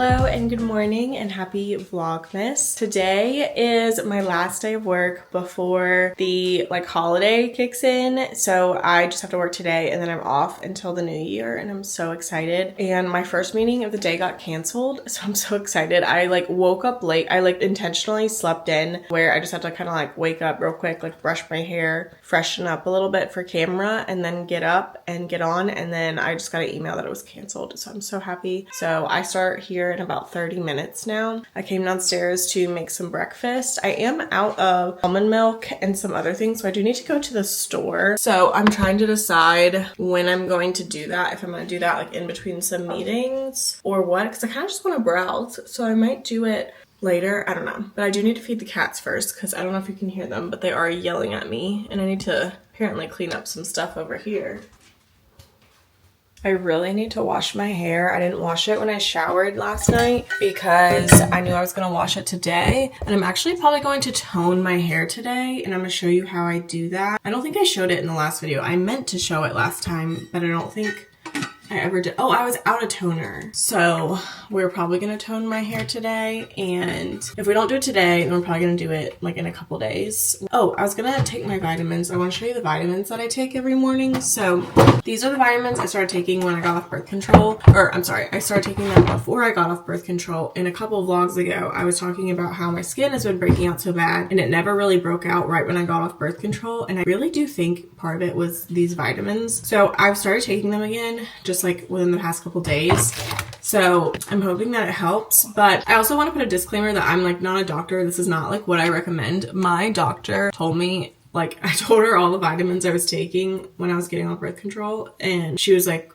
Hello and good morning and happy Vlogmas. Today is my last day of work before the holiday kicks in. So I just have to work today and then I'm off until the new year and I'm so excited. And my first meeting of the day got canceled. So I'm so excited. I woke up late. I intentionally slept in where I just had to kind of wake up real quick, brush my hair, freshen up a little bit for camera and then get up and get on. And then I just got an email that it was canceled. So I'm so happy. So I start here in about 30 minutes now. I came downstairs to make some breakfast. I am out of almond milk and some other things, so I do need to go to the store. So I'm trying to decide when I'm going to do that, if I'm going to do that in between some meetings or what, because I kind of just want to browse. So I might do it later. I don't know. But I do need to feed the cats first because I don't know if you can hear them, but they are yelling at me and I need to apparently clean up some stuff over here. I really need to wash my hair. I didn't wash it when I showered last night because I knew I was going to wash it today. And I'm actually probably going to tone my hair today and I'm going to show you how I do that. I don't think I showed it in the last video. I meant to show it last time, but I don't think I ever did. Oh, I was out of toner. So we're probably going to tone my hair today. And if we don't do it today, then we're probably going to do it in a couple days. Oh, I was going to take my vitamins. I want to show you the vitamins that I take every morning. So these are the vitamins I started taking when I got off birth control. Or I'm sorry, I started taking them before I got off birth control. In a couple of vlogs ago, I was talking about how my skin has been breaking out so bad and it never really broke out right when I got off birth control. And I really do think part of it was these vitamins. So I've started taking them again, just within the past couple days. So I'm hoping that it helps, but I also want to put a disclaimer that I'm not a doctor. This is not what I recommend. My doctor told me, I told her all the vitamins I was taking when I was getting off birth control and she was like,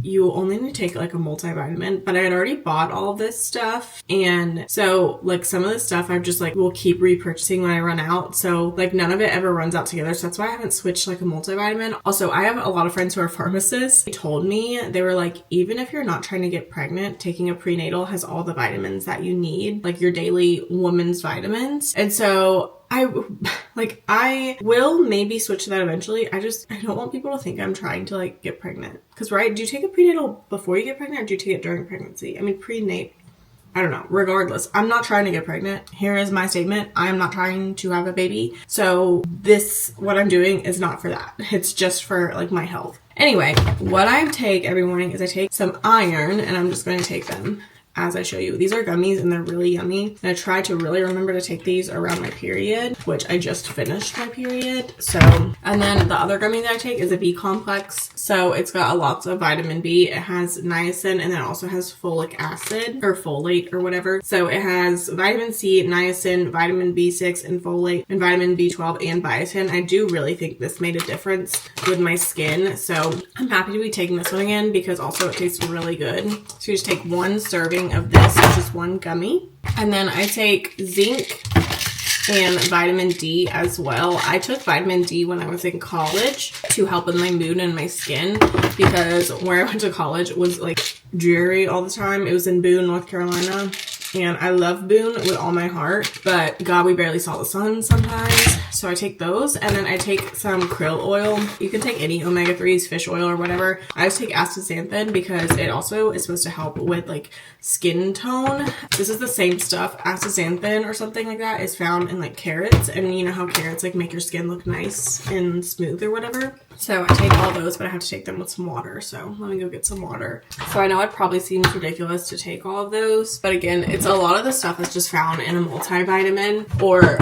you only need to take a multivitamin, but I had already bought all of this stuff. And so some of this stuff I just will keep repurchasing when I run out. So none of it ever runs out together. So that's why I haven't switched a multivitamin. Also, I have a lot of friends who are pharmacists. They told me, they were even if you're not trying to get pregnant, taking a prenatal has all the vitamins that you need, your daily woman's vitamins. And so I will maybe switch to that eventually. I don't want people to think I'm trying to get pregnant. Because, right, do you take a prenatal before you get pregnant or do you take it during pregnancy? I mean, I don't know. Regardless, I'm not trying to get pregnant. Here is my statement. I am not trying to have a baby. So what I'm doing is not for that. It's just for my health. Anyway, what I take every morning is I take some iron and I'm just going to take them as I show you. These are gummies and they're really yummy. And I try to really remember to take these around my period, which I just finished my period. So, and then the other gummy that I take is a B complex. So it's got lots of vitamin B. It has niacin and then it also has folic acid or folate or whatever. So it has vitamin C, niacin, vitamin B6 and folate and vitamin B12 and biotin. I do really think this made a difference with my skin. So I'm happy to be taking this one again because also it tastes really good. So you just take one serving of this, which is one gummy, and then I take zinc and vitamin D as well. I took vitamin D when I was in college to help with my mood and my skin because where I went to college was dreary all the time. It was in Boone, North Carolina. And I love Boone with all my heart, but God, we barely saw the sun sometimes. So I take those and then I take some krill oil. You can take any omega-3s, fish oil or whatever. I just take astaxanthin because it also is supposed to help with skin tone. This is the same stuff. Astaxanthin or something like that is found in carrots. And you know how carrots make your skin look nice and smooth or whatever. So I take all those, but I have to take them with some water. So let me go get some water. So I know it probably seems ridiculous to take all of those, but again, it's a lot of the stuff that's just found in a multivitamin or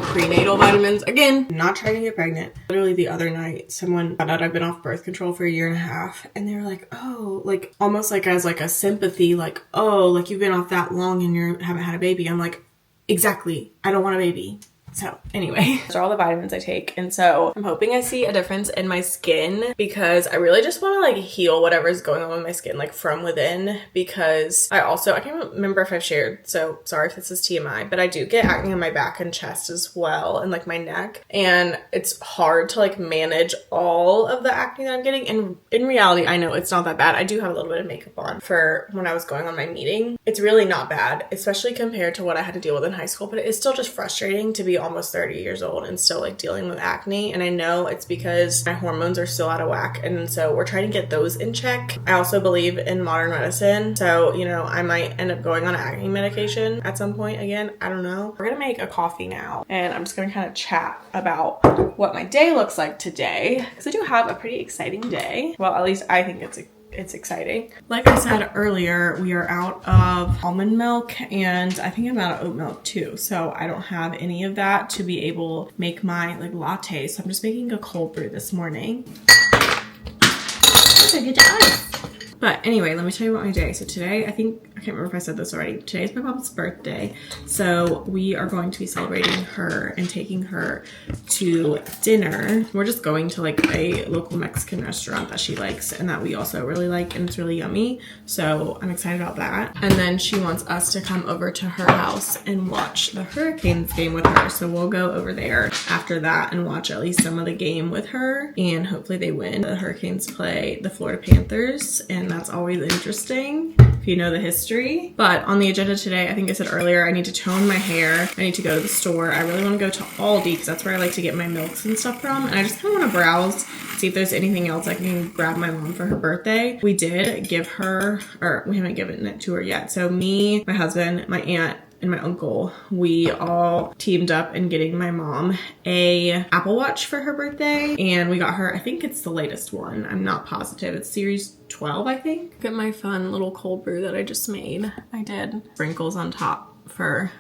prenatal vitamins. Again, not trying to get pregnant. Literally the other night, someone found out I've been off birth control for 1.5 years and they were like, oh, almost as a sympathy, oh, you've been off that long and you haven't had a baby. I'm like, exactly. I don't want a baby. So anyway, those are all the vitamins I take. And so I'm hoping I see a difference in my skin because I really just want to heal whatever is going on with my skin from within because I can't remember if I've shared, so sorry if this is TMI, but I do get acne on my back and chest as well and my neck. And it's hard to manage all of the acne that I'm getting. And in reality, I know it's not that bad. I do have a little bit of makeup on for when I was going on my meeting. It's really not bad, especially compared to what I had to deal with in high school, but it is still just frustrating to be almost 30 years old and still like dealing with acne. And I know it's because my hormones are still out of whack. And so we're trying to get those in check. I also believe in modern medicine. So, you know, I might end up going on acne medication at some point again. I don't know. We're gonna make a coffee now and I'm just gonna kind of chat about what my day looks like today, because I do have a pretty exciting day. Well, at least I think it's exciting. Like I said earlier, we are out of almond milk and I think I'm out of oat milk too. So I don't have any of that to be able to make my like latte. So I'm just making a cold brew this morning. Okay, good job. But anyway, let me tell you about my day. So today, I can't remember if I said this already. Today is my mom's birthday. So we are going to be celebrating her and taking her to dinner. We're just going to like a local Mexican restaurant that she likes and that we also really like, and it's really yummy. So I'm excited about that. And then she wants us to come over to her house and watch the Hurricanes game with her. So we'll go over there after that and watch at least some of the game with her, and hopefully they win. The Hurricanes play the Florida Panthers, and that's always interesting if you know the history. But on the agenda today, I think I said earlier, I need to tone my hair. I need to go to the store. I really want to go to Aldi because that's where I like to get my milks and stuff from. And I just kind of want to browse, see if there's anything else I can grab my mom for her birthday. We did give her, or we haven't given it to her yet. So me, my husband, my aunt, and my uncle, we all teamed up in getting my mom a Apple Watch for her birthday, and we got her, I think it's the latest one, I'm not positive, it's series 12 I think. Look at my fun little cold brew that I just made. I did sprinkles on top for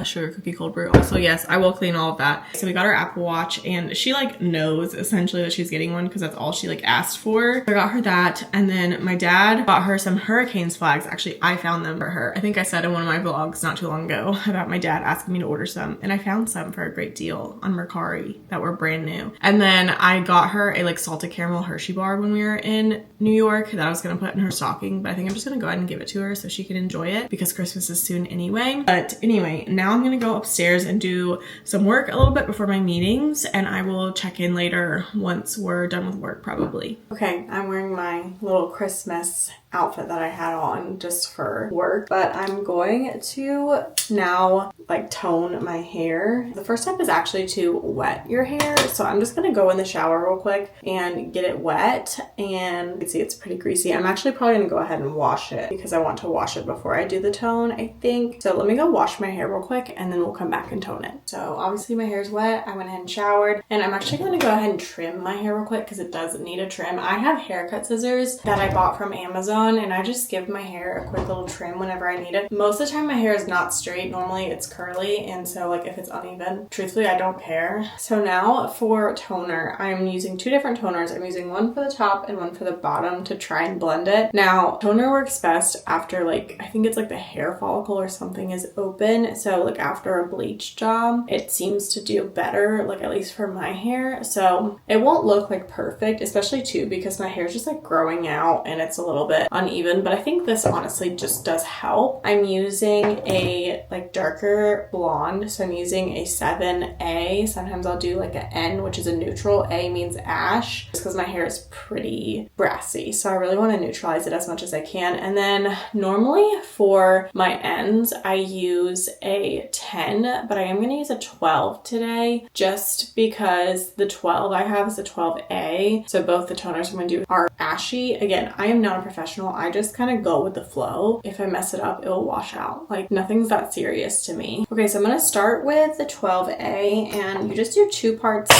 sugar cookie cold brew. Also, yes, I will clean all of that. So we got her Apple Watch and she like knows essentially that she's getting one because that's all she like asked for. I got her that, and then my dad bought her some Hurricanes flags. Actually, I found them for her. I think I said in one of my vlogs not too long ago about my dad asking me to order some, and I found some for a great deal on Mercari that were brand new. And then I got her a like salted caramel Hershey bar when we were in New York that I was gonna put in her stocking, but I think I'm just gonna go ahead and give it to her so she can enjoy it because Christmas is soon anyway. But anyway, now I'm gonna go upstairs and do some work a little bit before my meetings, and I will check in later once we're done with work probably. Okay, I'm wearing my little Christmas outfit that I had on just for work, but I'm going to now like tone my hair. The first step is actually to wet your hair. So I'm just gonna go in the shower real quick and get it wet, and you can see it's pretty greasy. I'm actually probably gonna go ahead and wash it because I want to wash it before I do the tone, I think. So let me go wash my hair real quick and then we'll come back and tone it. So obviously my hair is wet. I went ahead and showered, and I'm actually gonna go ahead and trim my hair real quick because it does need a trim. I have haircut scissors that I bought from Amazon, and I just give my hair a quick little trim whenever I need it. Most of the time my hair is not straight. Normally it's curly, and so like if it's uneven, truthfully I don't care. So now for toner, I'm using two different toners. I'm using one for the top and one for the bottom to try and blend it. Now toner works best after like, I think it's like the hair follicle or something is open. So like after a bleach job, it seems to do better, like at least for my hair. So it won't look like perfect, especially too because my hair is just like growing out and it's a little bit uneven, but I think this honestly just does help. I'm using a like darker blonde, so I'm using a 7A. Sometimes I'll do like an N, which is a neutral. A means ash, just because my hair is pretty brassy, so I really want to neutralize it as much as I can. And then normally for my ends I use a 10, but I am going to use a 12 today just because the 12 I have is a 12A, so both the toners I'm going to do are ashy. Again, I am not a professional. I just kind of go with the flow. If I mess it up, it'll wash out. Like nothing's that serious to me. Okay, so I'm going to start with the 12A, and you just do 2 parts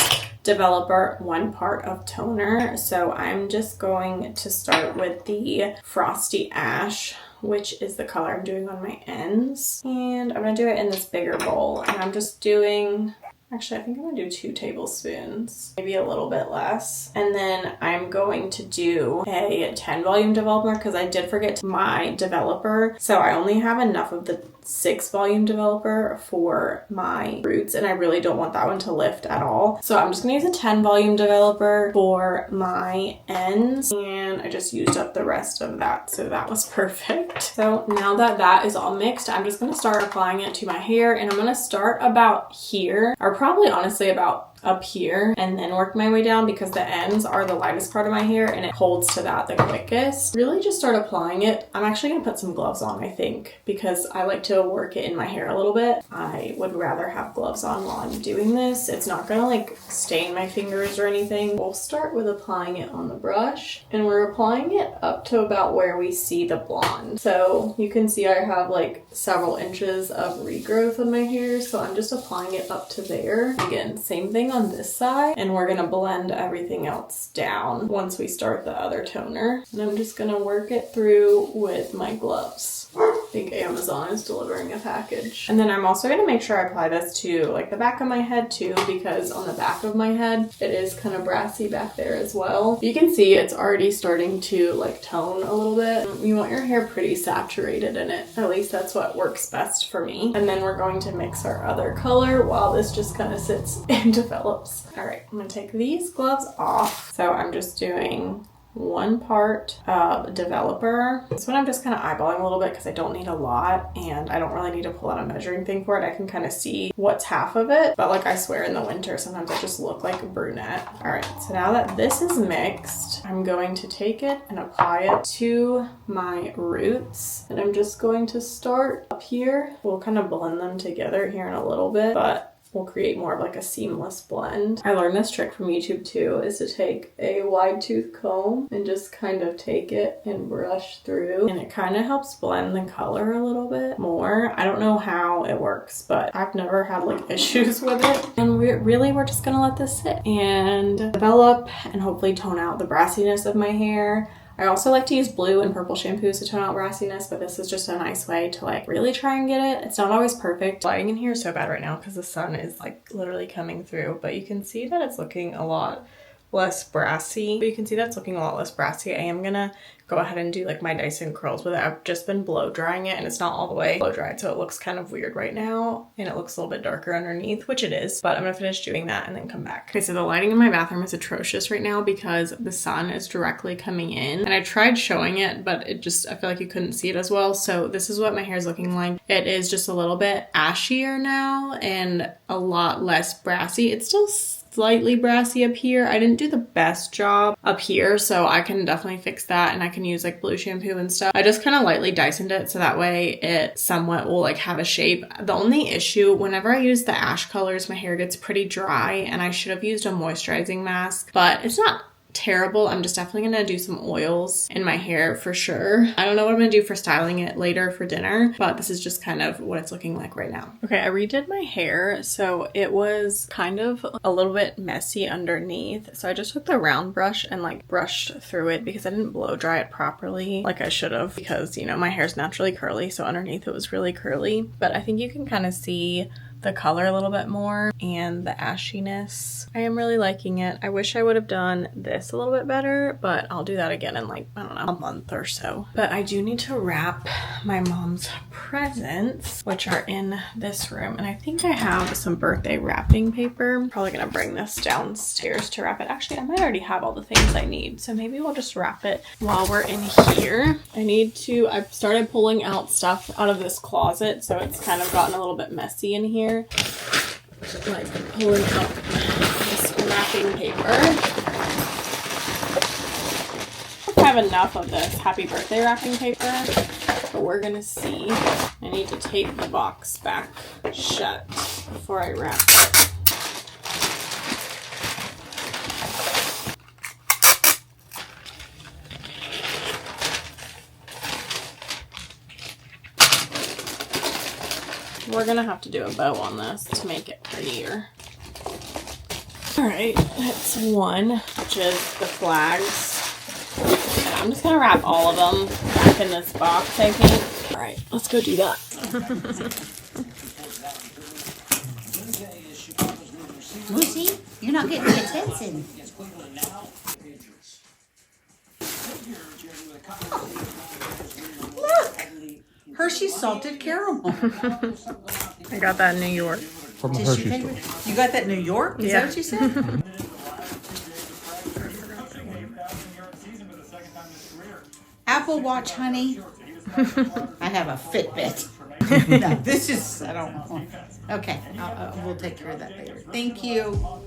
developer, 1 part of toner. So I'm just going to start with the Frosty Ash, which is the color I'm doing on my ends. And I'm going to do it in this bigger bowl. And I'm just doing, actually, I think I'm going to do 2 tablespoons, maybe a little bit less. And then I'm going to do a 10 volume developer because I did forget my developer. So I only have enough of the 6 volume developer for my roots, and I really don't want that one to lift at all. So I'm just gonna use a 10 volume developer for my ends, and I just used up the rest of that, so that was perfect. So now that that is all mixed, I'm just gonna start applying it to my hair, and I'm gonna start about here, or probably honestly about up here and then work my way down because the ends are the lightest part of my hair and it holds to that the quickest. Really just start applying it. I'm actually gonna put some gloves on, I think, because I like to work it in my hair a little bit. I would rather have gloves on while I'm doing this. It's not gonna like stain my fingers or anything. We'll start with applying it on the brush, and we're applying it up to about where we see the blonde. So you can see I have like several inches of regrowth of my hair, so I'm just applying it up to there. Again, same thing on this side, and we're gonna blend everything else down once we start the other toner. And I'm just gonna work it through with my gloves. I think Amazon is delivering a package. And then I'm also gonna make sure I apply this to like the back of my head too, because on the back of my head, it is kind of brassy back there as well. You can see it's already starting to like tone a little bit. You want your hair pretty saturated in it. At least that's what works best for me. And then we're going to mix our other color while this just kind of sits and develops. All right, I'm gonna take these gloves off. So I'm just doing 1 part of developer. This one I'm just kind of eyeballing a little bit because I don't need a lot and I don't really need to pull out a measuring thing for it. I can kind of see what's half of it, but like I swear in the winter sometimes I just look like a brunette. All right, so now that this is mixed, I'm going to take it and apply it to my roots, and I'm just going to start up here. We'll kind of blend them together here in a little bit, but we'll create more of like a seamless blend. I learned this trick from YouTube too, is to take a wide tooth comb and just kind of take it and brush through, and it kind of helps blend the color a little bit more. I don't know how it works, but I've never had like issues with it. And we're just gonna let this sit and develop and hopefully tone out the brassiness of my hair. I also like to use blue and purple shampoos to tone out brassiness, but this is just a nice way to like really try and get it. It's not always perfect. Lighting in here is so bad right now because the sun is like literally coming through, but you can see that it's looking a lot less brassy. I am gonna go ahead and do like my Dyson curls with it. I've just been blow drying it and it's not all the way blow dried, so it looks kind of weird right now and it looks a little bit darker underneath, which it is, but I'm gonna finish doing that and then come back. Okay, so the lighting in my bathroom is atrocious right now because the sun is directly coming in, and I tried showing it, but I feel like you couldn't see it as well. So this is what my hair is looking like. It is just a little bit ashier now and a lot less brassy. It's still slightly brassy up here. I didn't do the best job up here, so I can definitely fix that, and I can use like blue shampoo and stuff. I just kind of lightly Dysoned it so that way it somewhat will like have a shape. The only issue, whenever I use the ash colors, my hair gets pretty dry, and I should have used a moisturizing mask, but it's not terrible. I'm just definitely gonna do some oils in my hair for sure. I don't know what I'm gonna do for styling it later for dinner, but this is just kind of what it's looking like right now. Okay, I redid my hair, so it was kind of a little bit messy underneath. So I just took the round brush and like brushed through it because I didn't blow dry it properly like I should have, because you know my hair's naturally curly, so underneath it was really curly. But I think you can kind of see the color a little bit more and the ashiness. I am really liking it. I wish I would have done this a little bit better, but I'll do that again in like, I don't know, a month or so. But I do need to wrap my mom's presents, which are in this room. And I think I have some birthday wrapping paper. I'm probably gonna bring this downstairs to wrap it. Actually, I might already have all the things I need, so maybe we'll just wrap it while we're in here. I've started pulling out stuff out of this closet, so it's kind of gotten a little bit messy in here. Like pulling out this wrapping paper. I have enough of this happy birthday wrapping paper, but we're gonna see. I need to tape the box back shut before I wrap it. We're gonna have to do a bow on this to make it prettier. All right, that's one, which is the flags. And I'm just gonna wrap all of them back in this box, I think. All right, let's go do that. Lucy, you're not getting the attention. Look! Hershey's salted caramel. I got that in New York. From the Hershey store. You got that in New York? Is that what you said? Apple Watch, honey. I have a Fitbit. No, this is, I don't know. Okay, we'll take care of that later. Thank you.